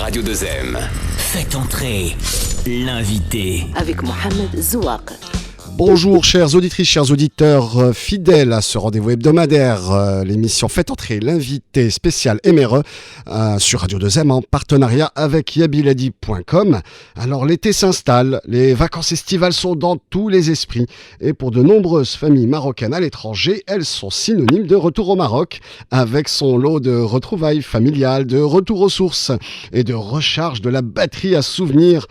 Radio 2M. Faites entrer l'invité. Avec Mohamed Zouak. Bonjour chères auditrices, chers auditeurs fidèles à ce rendez-vous hebdomadaire, l'émission Faites entrer l'invité spécial MRE sur Radio 2M en partenariat avec yabiladi.com. Alors l'été s'installe, les vacances estivales sont dans tous les esprits et pour de nombreuses familles marocaines à l'étranger, elles sont synonymes de retour au Maroc avec son lot de retrouvailles familiales, de retour aux sources et de recharge de la batterie à souvenirs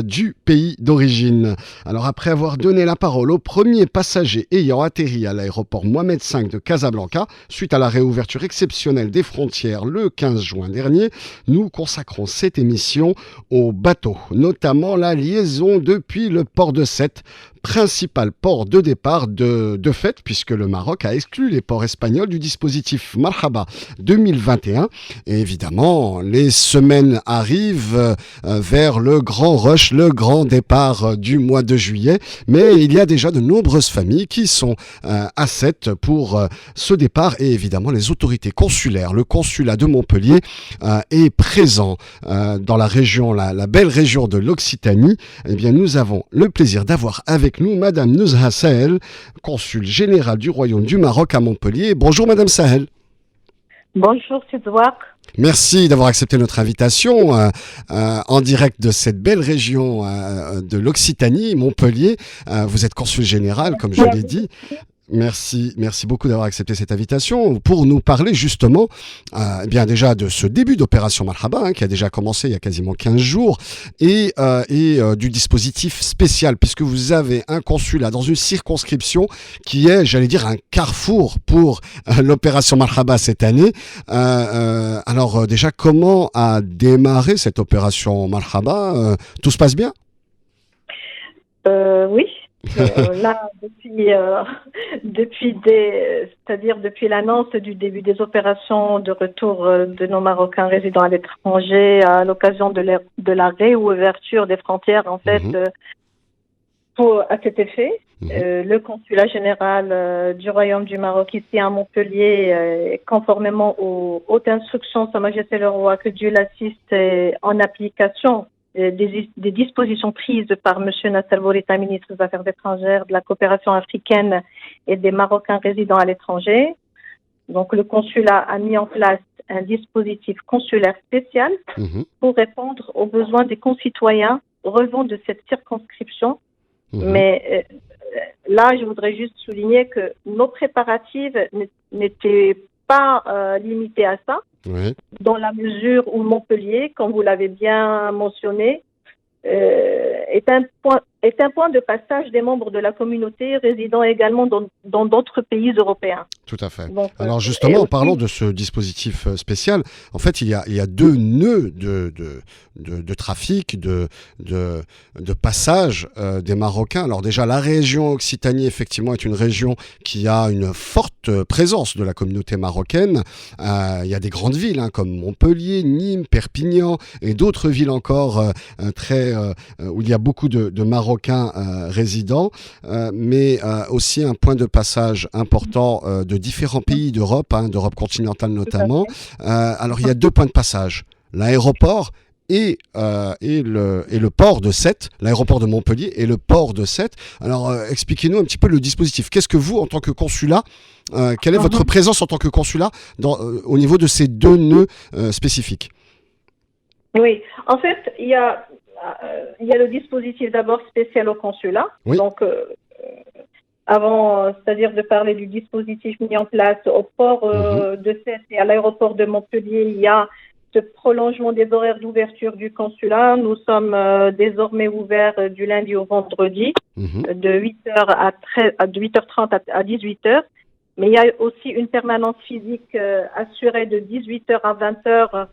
du pays d'origine. Alors après avoir donné la parole au premier passager ayant atterri à l'aéroport Mohamed V de Casablanca, suite à la réouverture exceptionnelle des frontières le 15 juin dernier, nous consacrons cette émission aux bateaux, notamment la liaison depuis le port de Sète, principal port de départ de fait, puisque le Maroc a exclu les ports espagnols du dispositif Marhaba 2021. Et évidemment, les semaines arrivent vers le grand rush, le grand départ du mois de juillet. Mais il y a déjà de nombreuses familles qui sont à Sète pour ce départ. Et évidemment, les autorités consulaires, le consulat de Montpellier est présent dans la région, la belle région de l'Occitanie. Eh bien, nous avons le plaisir d'avoir avec nous Madame Nouzha Sahel, consul général du Royaume du Maroc à Montpellier. Bonjour Madame Sahel. Bonjour Sidouak. Merci d'avoir accepté notre invitation en direct de cette belle région de l'Occitanie, Montpellier. Vous êtes consul général, comme je l'ai dit. Merci beaucoup d'avoir accepté cette invitation pour nous parler justement bien déjà de ce début d'opération Marhaba qui a déjà commencé il y a quasiment 15 jours et du dispositif spécial puisque vous avez un consulat dans une circonscription qui est, j'allais dire, un carrefour pour l'opération Marhaba cette année. Alors déjà, comment a démarré cette opération Marhaba Tout se passe bien Oui. Là, depuis l'annonce du début des opérations de retour de nos Marocains résidant à l'étranger, à l'occasion de la réouverture des frontières, en fait, à cet effet, le consulat général du Royaume du Maroc ici à Montpellier, conformément aux hautes instructions de Sa Majesté le Roi, que Dieu l'assiste, en application des dispositions prises par M. Nasser Bourita, ministre des Affaires étrangères, de la coopération africaine et des Marocains résidant à l'étranger. Donc, le consulat a mis en place un dispositif consulaire spécial pour répondre aux besoins des concitoyens relevant de cette circonscription. Mais là, je voudrais juste souligner que nos préparatifs n'étaient pas limités à ça. Oui. Dans la mesure où Montpellier, comme vous l'avez bien mentionné, est un point de passage des membres de la communauté résidant également dans d'autres pays européens. Tout à fait. Donc, alors justement, parlons de ce dispositif spécial. En fait, il y a deux nœuds de trafic, de passage des Marocains. Alors déjà, la région Occitanie, effectivement, est une région qui a une forte présence de la communauté marocaine. Il y a des grandes villes comme Montpellier, Nîmes, Perpignan et d'autres villes encore où il y a beaucoup de Marocains résidents, mais aussi un point de passage important de différents pays d'Europe, d'Europe continentale notamment. Alors il y a deux points de passage, l'aéroport et le port de Sète, l'aéroport de Montpellier et le port de Sète. Alors expliquez-nous un petit peu le dispositif. Qu'est-ce que vous, en tant que consulat, quelle est votre présence en tant que consulat au niveau de ces deux nœuds spécifiques? Oui, en fait, il y a le dispositif d'abord spécial au consulat. Oui. Donc, avant, c'est-à-dire de parler du dispositif mis en place au port de Sète et à l'aéroport de Montpellier, il y a ce prolongement des horaires d'ouverture du consulat. Nous sommes désormais ouverts du lundi au vendredi, de 8h à 8h30 à 18h. Mais il y a aussi une permanence physique assurée de 18h à 20h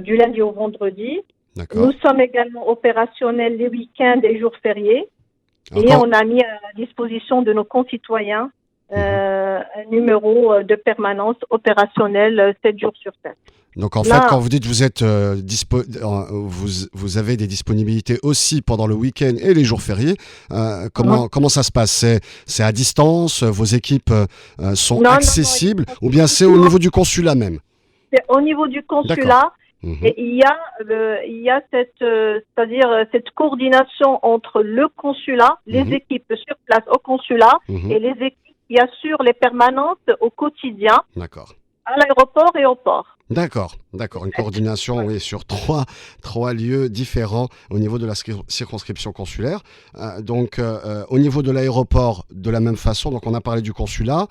du lundi au vendredi. D'accord. Nous sommes également opérationnels les week-ends et jours fériés. Et on a mis à disposition de nos concitoyens un numéro de permanence opérationnelle 7 jours sur 7. Donc en fait, quand vous dites que vous êtes vous avez des disponibilités aussi pendant le week-end et les jours fériés, comment ça se passe? C'est à distance? Vos équipes sont accessibles? Ou bien c'est au niveau du consulat même? C'est au niveau du consulat. Et il y a c'est-à-dire cette coordination entre le consulat, les équipes sur place au consulat et les équipes qui assurent les permanences au quotidien D'accord. à l'aéroport et au port. D'accord. Une coordination, oui, sur trois lieux différents au niveau de la circonscription consulaire. Donc, au niveau de l'aéroport, de la même façon, donc on a parlé du consulat,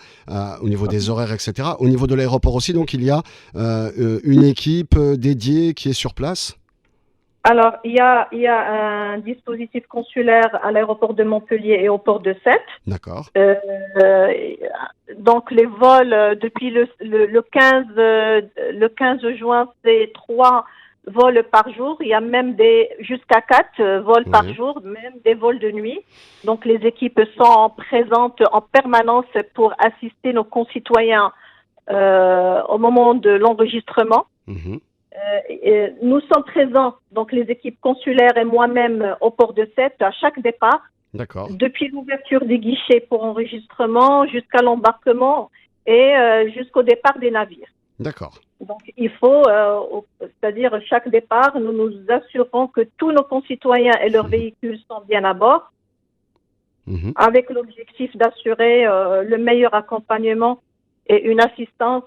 au niveau des horaires, etc. Au niveau de l'aéroport aussi, donc il y a une équipe dédiée qui est sur place. Alors, il y a un dispositif consulaire à l'aéroport de Montpellier et au port de Sète. D'accord. Donc, les vols depuis le 15 juin, c'est 3 vols par jour. Il y a même jusqu'à 4 vols par jour, même des vols de nuit. Donc, les équipes sont présentes en permanence pour assister nos concitoyens au moment de l'enregistrement. Nous sommes présents, donc les équipes consulaires et moi-même au port de Sète à chaque départ. D'accord. Depuis l'ouverture des guichets pour enregistrement jusqu'à l'embarquement et jusqu'au départ des navires. D'accord. Donc il faut, c'est-à-dire chaque départ, nous nous assurons que tous nos concitoyens et leurs véhicules sont bien à bord, avec l'objectif d'assurer le meilleur accompagnement et une assistance.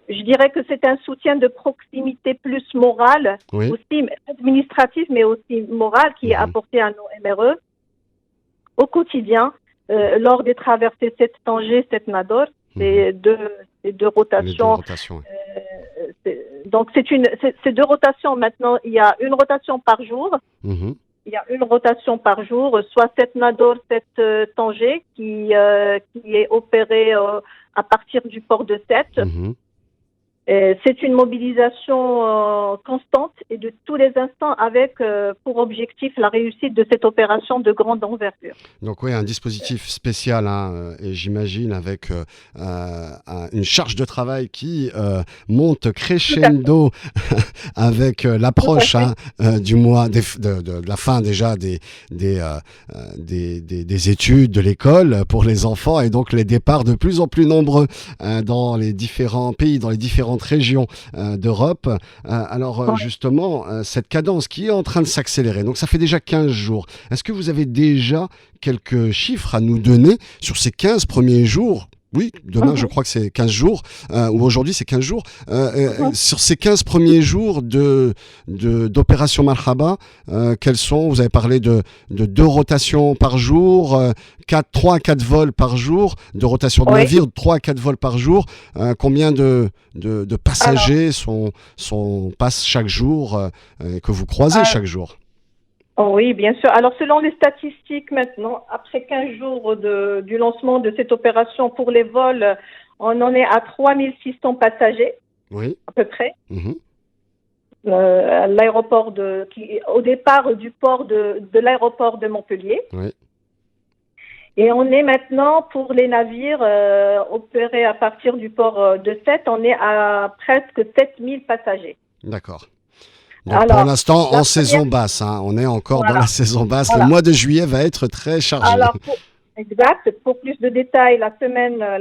Je dirais que c'est un soutien de proximité plus morale, aussi administratif, mais aussi moral qui est apporté à nos MRE au quotidien lors des traversées Sète-Tanger, Sète-Nador. C'est deux rotations. Donc c'est 2 rotations maintenant. Il y a une rotation par jour. Il y a une rotation par jour, soit Sète-Nador, Sète-Tanger, qui est opérée à partir du port de Sète. C'est une mobilisation constante et de tous les instants avec pour objectif la réussite de cette opération de grande envergure. Donc oui, un dispositif spécial, et j'imagine avec une charge de travail qui monte crescendo avec l'approche du mois de la fin déjà des études, de l'école pour les enfants et donc les départs de plus en plus nombreux dans les différents pays, dans les différentes régions d'Europe. Justement, cette cadence qui est en train de s'accélérer, donc ça fait déjà 15 jours. Est-ce que vous avez déjà quelques chiffres à nous donner sur ces 15 premiers jours? Oui, demain, je crois que c'est 15 jours, ou aujourd'hui, c'est 15 jours. Sur ces 15 premiers jours d'opération Marhaba, quels sont? Vous avez parlé de 2 rotations par jour, 3 à 4 vols par jour, de rotation de navire, 3 à 4 vols par jour. Combien de passagers passent chaque jour, que vous croisez chaque jour? Oui, bien sûr. Alors, selon les statistiques maintenant, après 15 jours du lancement de cette opération pour les vols, on en est à 3600 passagers, à peu près. À l'aéroport au départ du port de l'aéroport de Montpellier. Et on est maintenant, pour les navires opérés à partir du port de Sète, on est à presque 7000 passagers. D'accord. Donc pour l'instant, en saison basse, on est encore dans la saison basse. Le mois de juillet va être très chargé. Alors, exact. Pour plus de détails, la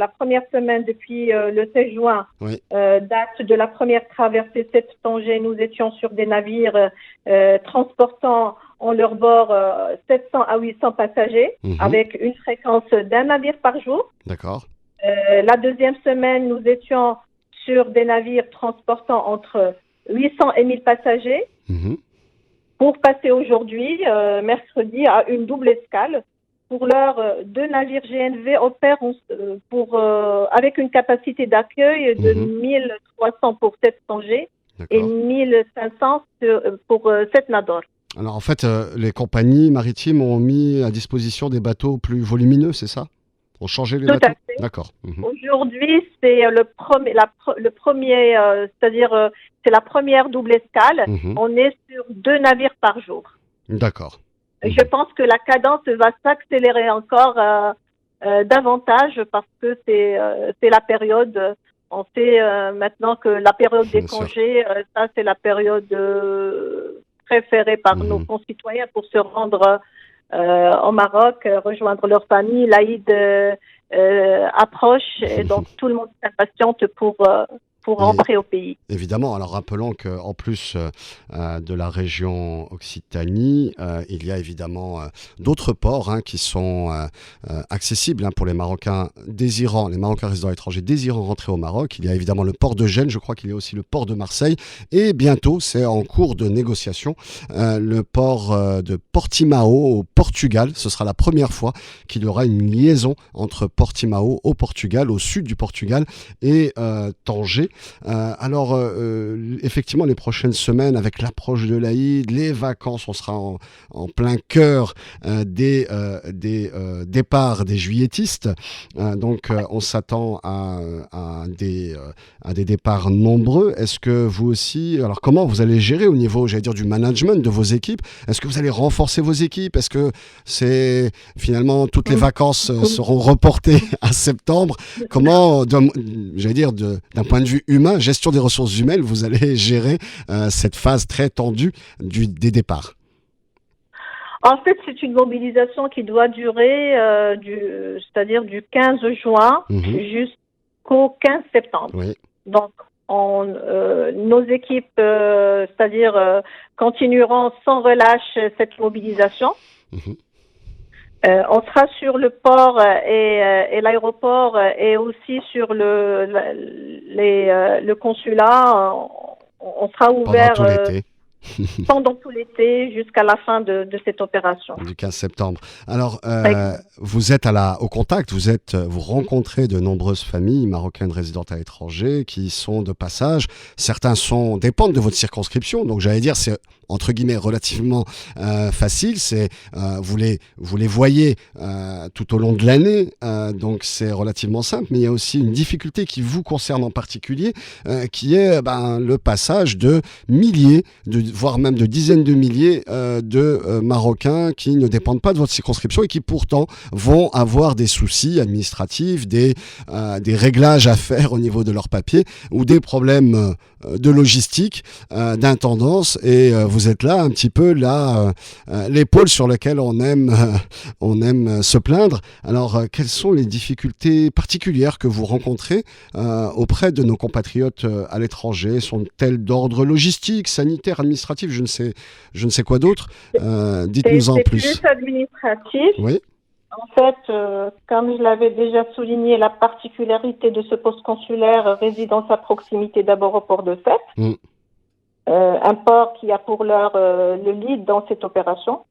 première semaine depuis le 16 juin, date de la première traversée Sète-Tanger, nous étions sur des navires transportant en leur bord 700 à 800 passagers, avec une fréquence d'un navire par jour. D'accord. La deuxième semaine, nous étions sur des navires transportant entre 800 et 1000 passagers, pour passer aujourd'hui, mercredi, à une double escale. Pour l'heure, 2 navires GNV opèrent avec une capacité d'accueil de 1300 pour Sète-Tanger et 1500 pour Sète-Nador. Alors en fait, les compagnies maritimes ont mis à disposition des bateaux plus volumineux, c'est ça? Ont changé les bateaux? D'accord. Aujourd'hui, c'est le premier, c'est-à-dire c'est la première double escale. On est sur 2 navires par jour. D'accord. Je pense que la cadence va s'accélérer encore davantage parce que c'est la période. On sait maintenant que la période des congés, ça c'est la période préférée par nos concitoyens pour se rendre au Maroc, rejoindre leur famille. L'Aïd approche et donc tout le monde s'impatiente pour pour Et rentrer au pays. évidemment, alors rappelons qu'en plus de la région Occitanie, il y a évidemment d'autres ports qui sont accessibles pour les Marocains résidents étrangers désirant rentrer au Maroc. Il y a évidemment le port de Gênes, je crois qu'il y a aussi le port de Marseille, et bientôt, c'est en cours de négociation, le port de Portimao au Portugal. Ce sera la première fois qu'il y aura une liaison entre Portimao au Portugal, au sud du Portugal, et Tanger. Alors, effectivement, les prochaines semaines, avec l'approche de l'Aïd, les vacances, on sera en plein cœur des départs des juilletistes. Donc, on s'attend à des départs nombreux. Est-ce que vous aussi, alors comment vous allez gérer au niveau, j'allais dire, du management de vos équipes? Est-ce que vous allez renforcer vos équipes? Est-ce que c'est finalement toutes les vacances seront reportées à septembre? Comment, j'allais dire, d'un point de vue humain, gestion des ressources humaines, vous allez gérer cette phase très tendue des départs? En fait, c'est une mobilisation qui doit durer, c'est-à-dire du 15 juin jusqu'au 15 septembre. Oui. Donc, nos équipes, c'est-à-dire continueront sans relâche cette mobilisation. On sera sur le port et l'aéroport et aussi sur le consulat. On sera ouvert Pendant tout l'été. Pendant tout l'été jusqu'à la fin de cette opération. Du 15 septembre. Alors, vous êtes au contact, vous rencontrez de nombreuses familles marocaines résidentes à l'étranger qui sont de passage. Certains dépendent de votre circonscription, donc j'allais dire c'est entre guillemets relativement facile. Vous les voyez tout au long de l'année, donc c'est relativement simple. Mais il y a aussi une difficulté qui vous concerne en particulier, qui est le passage de milliers, voire même de dizaines de milliers de Marocains qui ne dépendent pas de votre circonscription et qui pourtant vont avoir des soucis administratifs, des réglages à faire au niveau de leurs papiers ou des problèmes de logistique, d'intendance, et vous êtes là un petit peu l'épaule sur laquelle on aime se plaindre. Alors, quelles sont les difficultés particulières que vous rencontrez auprès de nos compatriotes à l'étranger? Sont-elles d'ordre logistique, sanitaire, administratif, je ne sais quoi d'autre? Dites-nous en plus. C'est plus administratif. Oui. En fait, comme je l'avais déjà souligné, la particularité de ce poste consulaire résidence à proximité d'abord au port de Sète, un port qui a pour l'heure le lead dans cette opération.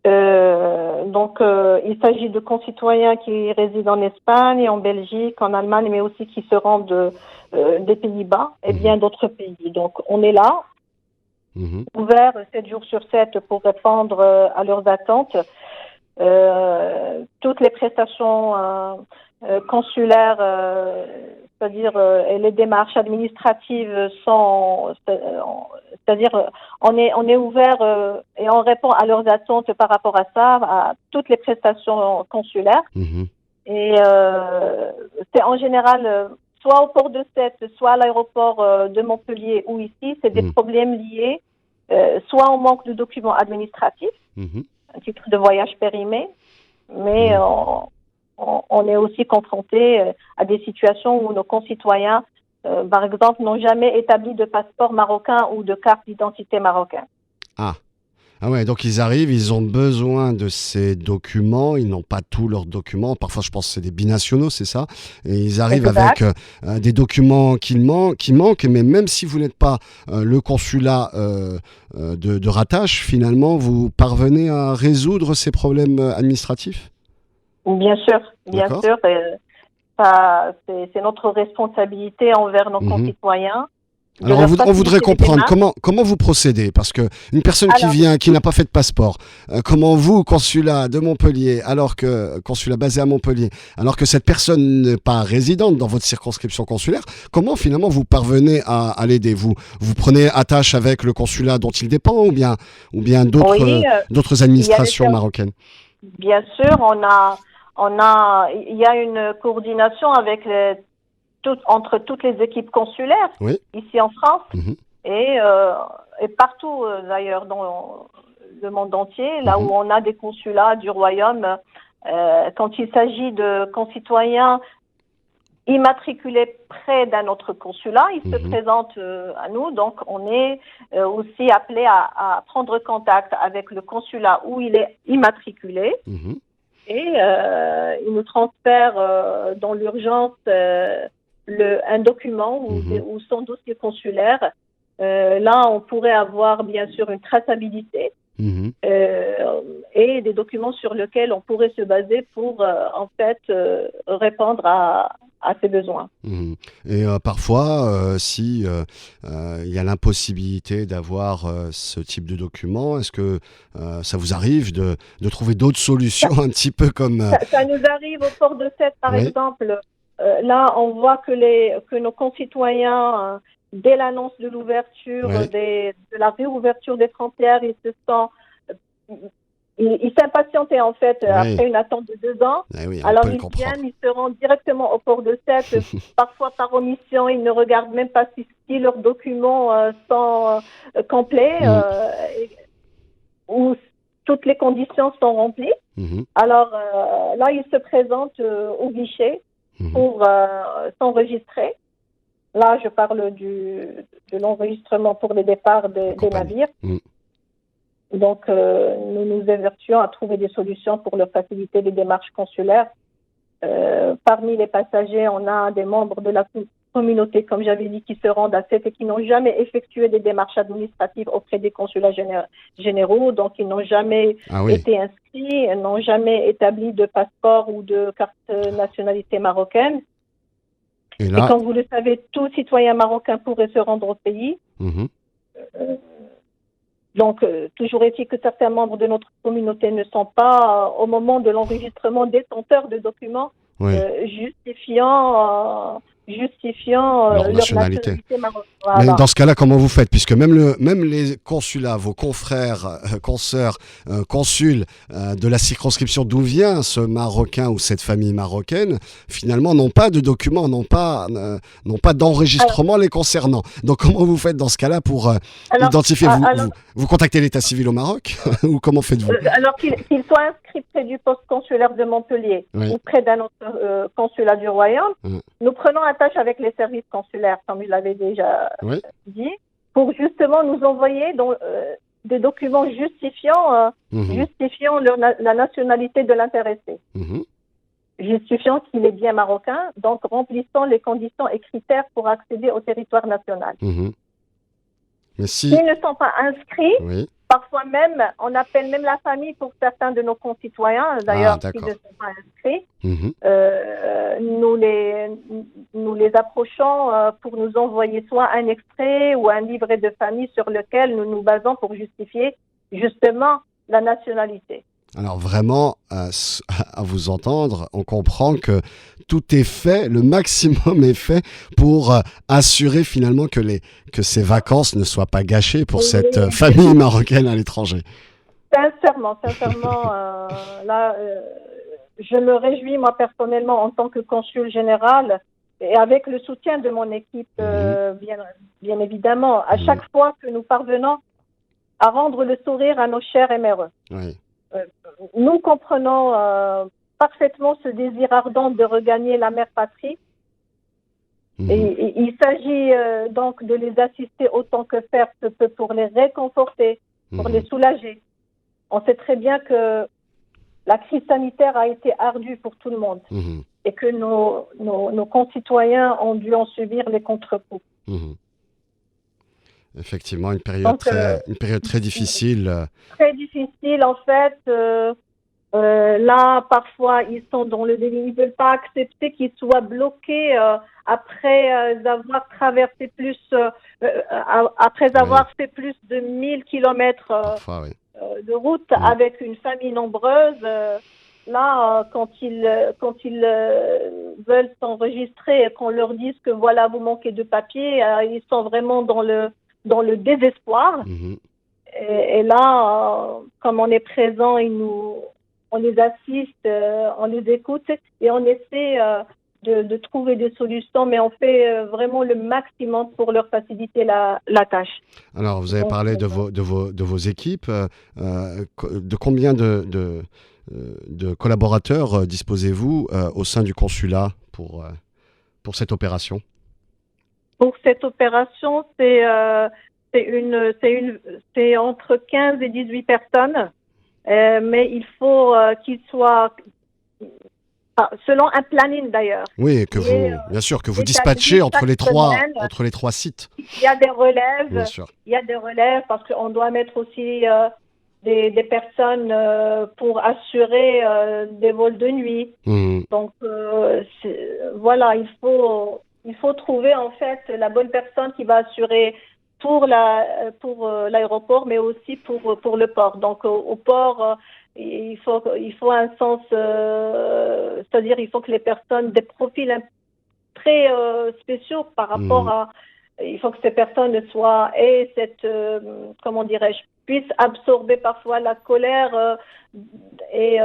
Donc, il s'agit de concitoyens qui résident en Espagne, en Belgique, en Allemagne, mais aussi qui se rendent des Pays-Bas et bien d'autres pays. Donc, on est là, ouvert 7 jours sur 7 pour répondre à leurs attentes. Toutes les prestations consulaires, c'est-à-dire et les démarches administratives sont, c'est-à-dire on est ouvert et on répond à leurs attentes par rapport à ça, à toutes les prestations consulaires. Et c'est en général soit au port de Sète, soit à l'aéroport de Montpellier ou ici, c'est des problèmes liés soit au manque de documents administratifs, un titre de voyage périmé, mais on est aussi confronté à des situations où nos concitoyens, par exemple, n'ont jamais établi de passeport marocain ou de carte d'identité marocaine. Ah ouais, donc ils arrivent, ils ont besoin de ces documents, ils n'ont pas tous leurs documents, parfois je pense que c'est des binationaux, c'est ça, et ils arrivent avec des documents qui manquent, mais même si vous n'êtes pas le consulat de rattache, finalement, vous parvenez à résoudre ces problèmes administratifs? Bien sûr. C'est notre responsabilité envers nos concitoyens. Alors on voudrait comprendre comment vous procédez, parce que une personne qui n'a pas fait de passeport, comment vous, consulat de Montpellier, consulat basé à Montpellier, alors que cette personne n'est pas résidente dans votre circonscription consulaire, comment finalement vous parvenez à l'aider? Vous prenez attache avec le consulat dont il dépend ou bien d'autres administrations marocaines? Bien sûr, il y a une coordination avec entre toutes les équipes consulaires ici en France et partout d'ailleurs dans le monde entier, là où on a des consulats du royaume. Quand il s'agit de concitoyens immatriculé près d'un autre consulat, il se présente à nous, donc on est aussi appelé à prendre contact avec le consulat où il est immatriculé et il nous transfère dans l'urgence un document ou son dossier consulaire. Là, on pourrait avoir bien sûr une traçabilité et des documents sur lesquels on pourrait se baser pour en fait répondre à ses besoins. Et parfois, si il y a l'impossibilité d'avoir ce type de document, est-ce que ça vous arrive de trouver d'autres solutions un petit peu comme... Ça nous arrive au port de Sète, par exemple. Là, on voit que nos concitoyens, dès l'annonce de l'ouverture, de la réouverture des frontières, ils s'impatientaient en fait après une attente de 2 ans. Alors ils viennent, ils se rendent directement au port de Sète. Parfois par omission, ils ne regardent même pas si leurs documents sont complets ou toutes les conditions sont remplies. Alors là, ils se présentent au guichet pour s'enregistrer. Là, je parle de l'enregistrement pour les départs des navires. Donc, nous nous évertuons à trouver des solutions pour leur faciliter les démarches consulaires. Parmi les passagers, on a des membres de la communauté, comme j'avais dit, qui se rendent à Sète et qui n'ont jamais effectué des démarches administratives auprès des consulats généraux. Donc, ils n'ont jamais été inscrits, n'ont jamais établi de passeport ou de carte nationalité marocaine. Et comme vous le savez, tout citoyen marocain pourrait se rendre au pays. Donc, toujours est-il que certains membres de notre communauté ne sont pas, au moment de l'enregistrement, détenteurs de documents justifiant leur nationalité marocaine. Mais dans ce cas-là, comment vous faites? Puisque même les consulats, vos confrères, consoeurs, consuls de la circonscription d'où vient ce Marocain ou cette famille marocaine, finalement, n'ont pas de documents, n'ont pas d'enregistrement les concernant. Donc, comment vous faites dans ce cas-là pour identifier? Vous contactez l'état civil au Maroc ou comment faites-vous? Alors qu'il soit inscrit près du poste consulaire de Montpellier ou près d'un autre consulat du Royaume, nous prenons attache avec les services consulaires, comme je l'avais déjà dit, pour justement nous envoyer des documents justifiant la nationalité de l'intéressé, justifiant qu'il est bien marocain, donc remplissant les conditions et critères pour accéder au territoire national. Mais s'ils ne sont pas inscrits, parfois même, on appelle même la famille pour certains de nos concitoyens, d'ailleurs, qui ne sont pas inscrits. Nous les approchons pour nous envoyer soit un extrait ou un livret de famille sur lequel nous nous basons pour justifier justement la nationalité. Alors vraiment, à vous entendre, on comprend que tout est fait, le maximum est fait pour assurer finalement que ces vacances ne soient pas gâchées pour cette famille marocaine à l'étranger. Sincèrement, là, je me réjouis moi personnellement en tant que consul général et avec le soutien de mon équipe, bien évidemment, à chaque fois que nous parvenons à rendre le sourire à nos chers MRE. Nous comprenons parfaitement ce désir ardent de regagner la mère patrie. Et il s'agit donc de les assister autant que faire se peut pour les réconforter, pour les soulager. On sait très bien que la crise sanitaire a été ardue pour tout le monde et que nos concitoyens ont dû en subir les contre-coups. Effectivement, une période très difficile. Très difficile, en fait. Là, parfois, ils sont dans le déni. Ils ne veulent pas accepter qu'ils soient bloqués après avoir traversé après avoir fait plus de 1000 kilomètres de route avec une famille nombreuse. Là, quand ils veulent s'enregistrer et qu'on leur dise que voilà, vous manquez de papier, ils sont vraiment dans le désespoir. Et là, comme on est présent, on les assiste, on les écoute et on essaie de trouver des solutions, mais on fait vraiment le maximum pour leur faciliter la tâche. Alors, vous avez parlé de vos équipes. De combien de collaborateurs disposez-vous au sein du consulat pour cette opération? Pour cette opération, c'est entre 15 et 18 personnes, mais il faut qu'ils soient selon un planning d'ailleurs. Oui, bien sûr, que vous dispatchez entre les trois sites. Il y a des relèves. Bien sûr. Il y a des relèves parce qu'on doit mettre aussi des personnes pour assurer des vols de nuit. Donc voilà, il faut trouver en fait la bonne personne qui va assurer pour l'aéroport, mais aussi pour le port. Donc au port, il faut un sens, c'est-à-dire il faut que les personnes des profils très spéciaux par rapport à, il faut que ces personnes soient comment dirais-je, puissent absorber parfois la colère et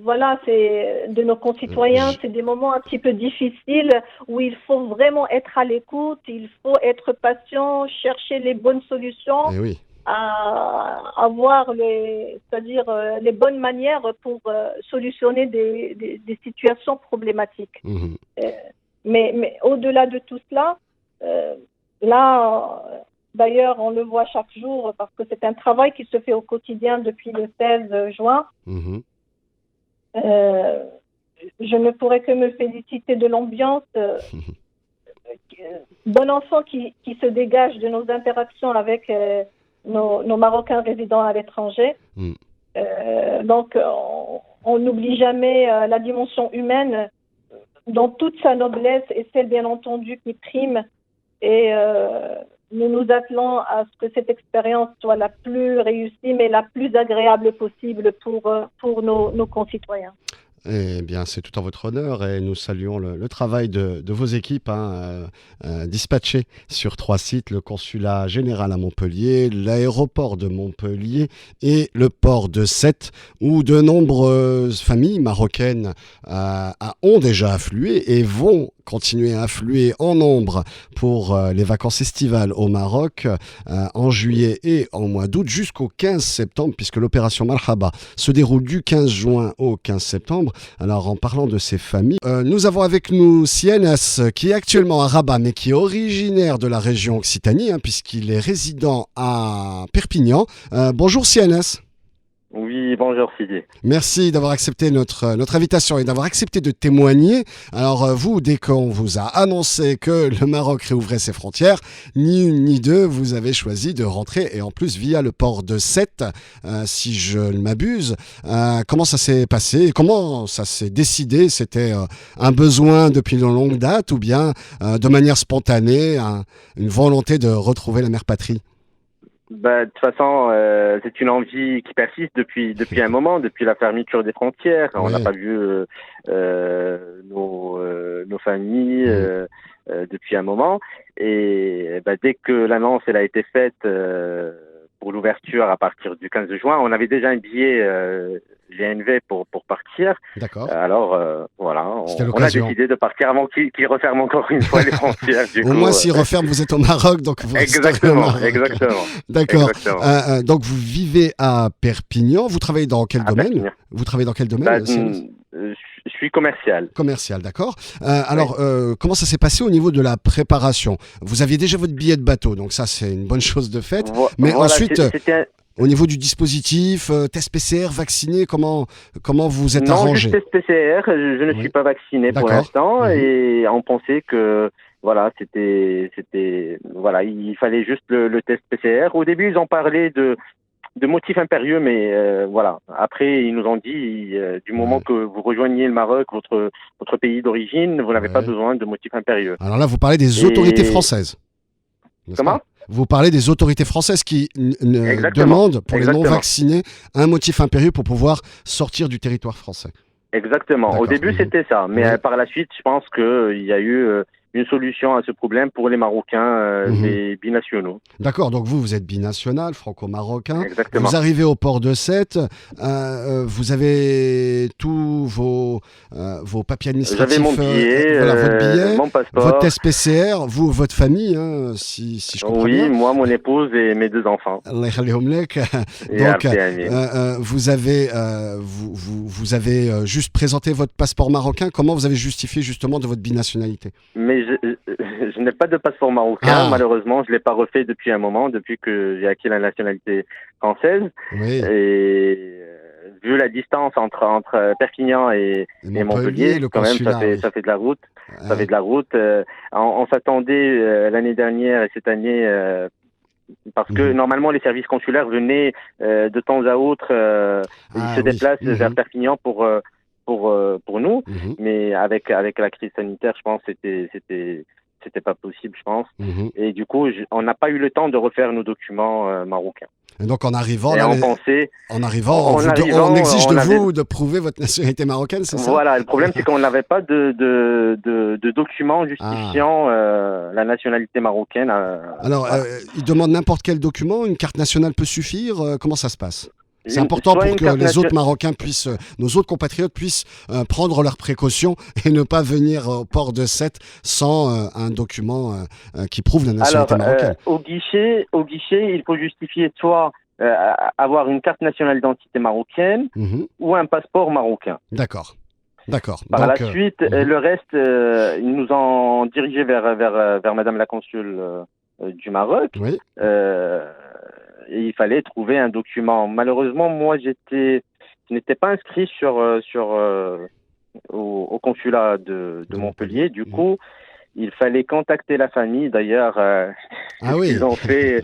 voilà, c'est de nos concitoyens, c'est des moments un petit peu difficiles où il faut vraiment être à l'écoute, il faut être patient, chercher les bonnes solutions. Eh oui. À avoir c'est-à-dire les bonnes manières pour solutionner des situations problématiques. Mais au-delà de tout cela, là, d'ailleurs, on le voit chaque jour parce que c'est un travail qui se fait au quotidien depuis le 16 juin. Je ne pourrais que me féliciter de l'ambiance. Bon enfant qui se dégage de nos interactions avec nos Marocains résidant à l'étranger. Donc, on n'oublie jamais la dimension humaine dans toute sa noblesse et celle, bien entendu, qui prime. Et nous nous attelons à ce que cette expérience soit la plus réussie, mais la plus agréable possible pour nos concitoyens. Eh bien, c'est tout en votre honneur et nous saluons le travail de vos équipes dispatchées sur 3 sites, le consulat général à Montpellier, l'aéroport de Montpellier et le port de Sète, où de nombreuses familles marocaines ont déjà afflué et vont continuer à affluer en nombre pour les vacances estivales au Maroc en juillet et en mois d'août jusqu'au 15 septembre, puisque l'opération Marhaba se déroule du 15 juin au 15 septembre. Alors, en parlant de ces familles, nous avons avec nous CNS, qui est actuellement à Rabat, mais qui est originaire de la région Occitanie, puisqu'il est résident à Perpignan. Bonjour CNS. Oui, bonjour Sidi. Merci d'avoir accepté notre invitation et d'avoir accepté de témoigner. Alors vous, dès qu'on vous a annoncé que le Maroc réouvrait ses frontières, ni une ni deux, vous avez choisi de rentrer et en plus via le port de Sète, si je ne m'abuse. Comment ça s'est passé? Comment ça s'est décidé? C'était un besoin depuis une longue date ou bien de manière spontanée, une volonté de retrouver la mère patrie? De toute façon, c'est une envie qui persiste depuis un moment, depuis la fermeture des frontières. On n'a pas vu nos familles depuis un moment. Et dès que l'annonce a été faite pour l'ouverture à partir du 15 juin, on avait déjà un billet GNV pour partir. D'accord. Alors voilà, on a décidé de partir avant qu'ils referment encore une fois les frontières. Au moins, s'ils referment, vous êtes au Maroc, donc vous exactement, au Maroc. Exactement. D'accord. Donc vous vivez à Perpignan. Vous travaillez dans quel domaine? Perpignan. Vous travaillez dans quel domaine? Je suis commercial. Commercial, d'accord. Alors, comment ça s'est passé au niveau de la préparation? Vous aviez déjà votre billet de bateau, donc ça, c'est une bonne chose de fait. Mais voilà, ensuite, au niveau du dispositif, test PCR, vacciné, comment vous êtes arrangé? Non, juste test PCR. Je ne suis pas vacciné pour l'instant et on pensait que voilà, il fallait juste le test PCR. Au début, ils ont parlé de motifs impérieux, mais voilà. Après, ils nous ont dit, du moment que vous rejoignez le Maroc, votre pays d'origine, vous n'avez pas besoin de motifs impérieux. Alors là, vous parlez des autorités françaises. Comment ? Vous parlez des autorités françaises qui demandent pour les non-vaccinés un motif impérieux pour pouvoir sortir du territoire français. Exactement. Au début, c'était ça. Mais par la suite, je pense qu'il y a eu une solution à ce problème pour les Marocains, les binationaux. D'accord, donc vous êtes binational, franco-marocain. Exactement. Vous arrivez au port de Sète, vous avez tous vos papiers administratifs. J'avais mon billet, voilà, votre billet, mon passeport. votre test PCR, vous, votre famille, hein, si je comprends bien. Oui, moi, mon épouse et mes 2 enfants. Allah yakhlihom lek. Et Donc, Abdi Amin. vous avez juste présenté votre passeport marocain. Comment vous avez justifié justement de votre binationalité? Mais je n'ai pas de passeport marocain, malheureusement. Je ne l'ai pas refait depuis un moment, depuis que j'ai acquis la nationalité française. Oui. Et vu la distance entre Perpignan et Montpellier, le quand même, consulat, ça fait de la route. Ça fait de la route. On s'attendait l'année dernière et cette année, parce que normalement les services consulaires venaient de temps à autre, ils se déplacent vers Perpignan pour nous, mais avec la crise sanitaire, je pense que c'était pas possible, je pense. Et du coup, on n'a pas eu le temps de refaire nos documents marocains. Et donc en arrivant, on exige de vous de prouver votre nationalité marocaine, c'est ça? Voilà, le problème c'est qu'on n'avait pas de documents justifiant la nationalité marocaine. Alors, ils demandent n'importe quel document, une carte nationale peut suffire, comment ça se passe? C'est important pour que les autres Marocains puissent, nos autres compatriotes puissent prendre leurs précautions et ne pas venir au port de Sète sans un document qui prouve la nationalité marocaine. Au guichet, il faut justifier soit avoir une carte nationale d'identité marocaine ou un passeport marocain. D'accord. Par la suite, le reste, ils nous ont dirigé vers Madame la consul du Maroc. Oui. Et il fallait trouver un document. Malheureusement, moi, je n'étais pas inscrit au consulat de Montpellier. Du coup, il fallait contacter la famille. D'ailleurs, ils ont fait.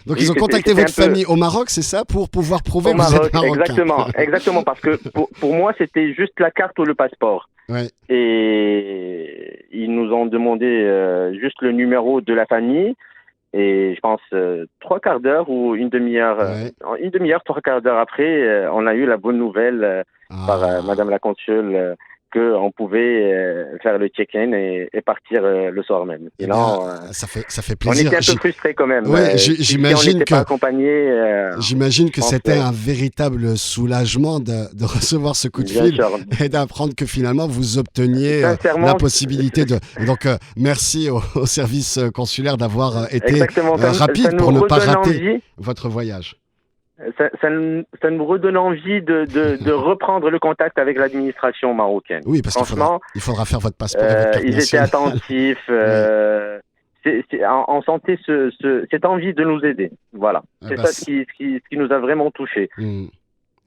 Donc, ils ont contacté votre famille au Maroc, c'est ça, pour pouvoir prouver que vous êtes marocain. Exactement, parce que pour moi, c'était juste la carte ou le passeport. Ouais. Et ils nous ont demandé juste le numéro de la famille. Et je pense 3/4 d'heure ou une demi-heure, une demi-heure, 3/4 d'heure après, on a eu la bonne nouvelle par Madame la consul qu'on pouvait faire le check-in et partir le soir même. Sinon, ça fait plaisir. On était un peu frustrés quand même. Oui, j'imagine pas accompagnés. J'imagine que c'était un véritable soulagement de recevoir ce coup de fil et d'apprendre que finalement vous obteniez la possibilité de. Donc merci au service consulaire d'avoir été rapide pour ne pas rater votre voyage. Ça nous redonne envie de reprendre le contact avec l'administration marocaine. Oui, parce qu'il faudra faire votre passeport et votre carte ils nationale. étaient attentifs. On sentait cette envie de nous aider. Voilà. C'est ça ce qui nous a vraiment touchés.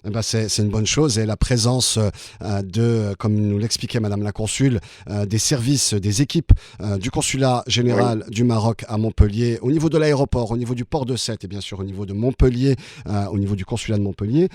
Eh ben c'est une bonne chose, et la présence comme nous l'expliquait Madame la Consul, des services, des équipes du consulat général du Maroc à Montpellier, au niveau de l'aéroport, au niveau du port de Sète et bien sûr au niveau de Montpellier, au niveau du consulat de Montpellier,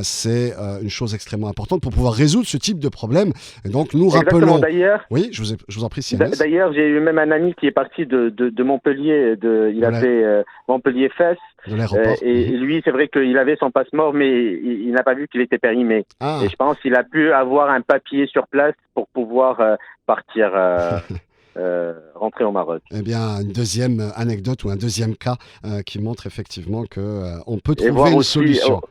c'est une chose extrêmement importante pour pouvoir résoudre ce type de problème. Et donc nous rappelons... D'ailleurs, oui, je vous en prie, Sianes. D'ailleurs, j'ai eu même un ami qui est parti de Montpellier, il a fait Montpellier-Fès. De l'aéroport. Et lui, c'est vrai qu'il avait son passeport, mais il n'a pas vu qu'il était périmé. Et je pense qu'il a pu avoir un papier sur place pour pouvoir partir, rentrer au Maroc. Eh bien, une deuxième anecdote ou un deuxième cas qui montre effectivement qu'on peut trouver une solution.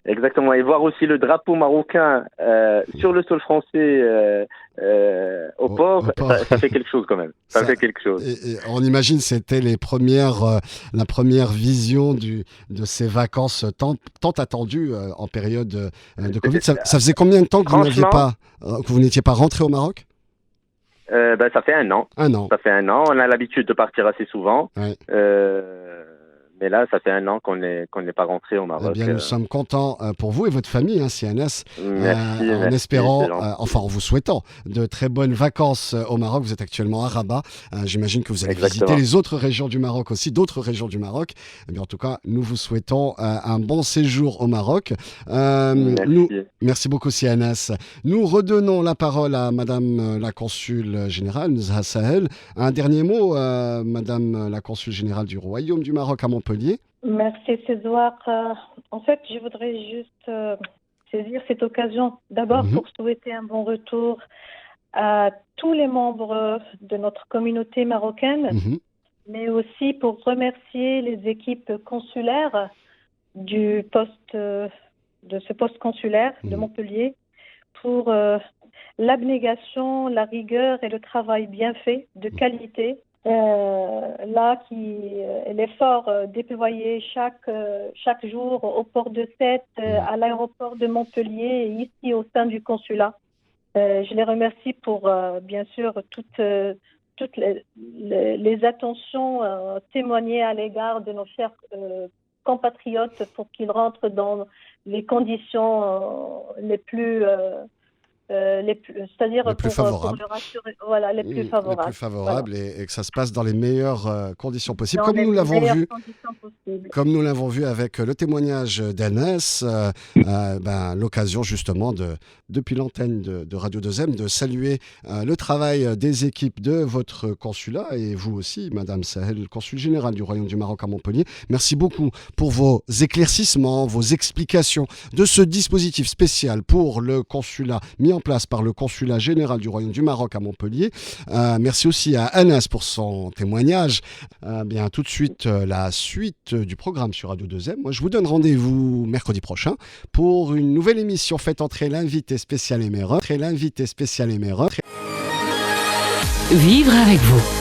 Exactement, et voir aussi le drapeau marocain sur le sol français au port, ça fait quelque chose quand même. Ça fait quelque chose. Et on imagine c'était la première vision de ces vacances tant attendues en période de Covid. Ça faisait combien de temps que vous n'étiez pas rentré au Maroc? Ça fait 1 an. 1 an. Ça fait 1 an. On a l'habitude de partir assez souvent. Ouais. Mais là, ça fait 1 an qu'on n'est pas rentré au Maroc. Eh bien, nous sommes contents pour vous et votre famille, Sianes, merci, en espérant, en vous souhaitant de très bonnes vacances au Maroc. Vous êtes actuellement à Rabat. J'imagine que vous allez visiter les autres régions du Maroc aussi, d'autres régions du Maroc. Eh bien, en tout cas, nous vous souhaitons un bon séjour au Maroc. Merci beaucoup, Sianes. Nous redonnons la parole à Madame la Consul Générale, Nuzha Sahel. Un dernier mot, Madame la Consul Générale du Royaume du Maroc à Montpellier. Merci Césaire. En fait, je voudrais juste saisir cette occasion d'abord pour souhaiter un bon retour à tous les membres de notre communauté marocaine, mais aussi pour remercier les équipes consulaires de ce poste consulaire de Montpellier pour l'abnégation, la rigueur et le travail bien fait, de qualité. L'effort déployé chaque jour au port de Sète, à l'aéroport de Montpellier et ici au sein du consulat. Je les remercie pour, bien sûr, toutes les attentions témoignées à l'égard de nos chers compatriotes pour qu'ils rentrent dans les conditions les plus c'est-à-dire les plus favorables. pour leur assurer, voilà, les plus favorables. Les plus favorables, voilà. et que ça se passe dans les meilleures conditions possibles, comme nous l'avons vu avec le témoignage d'Anas, l'occasion justement depuis l'antenne de Radio 2M de saluer le travail des équipes de votre consulat et vous aussi, Madame Sahel, consul général du Royaume du Maroc à Montpellier. Merci beaucoup pour vos éclaircissements, vos explications de ce dispositif spécial pour le consulat mis en place par le consulat général du Royaume du Maroc à Montpellier. Merci aussi à Anas pour son témoignage. Tout de suite, la suite du programme sur Radio 2M. Moi, je vous donne rendez-vous mercredi prochain pour une nouvelle émission Faites entrer l'invité spécial éméreux. Vivre avec vous.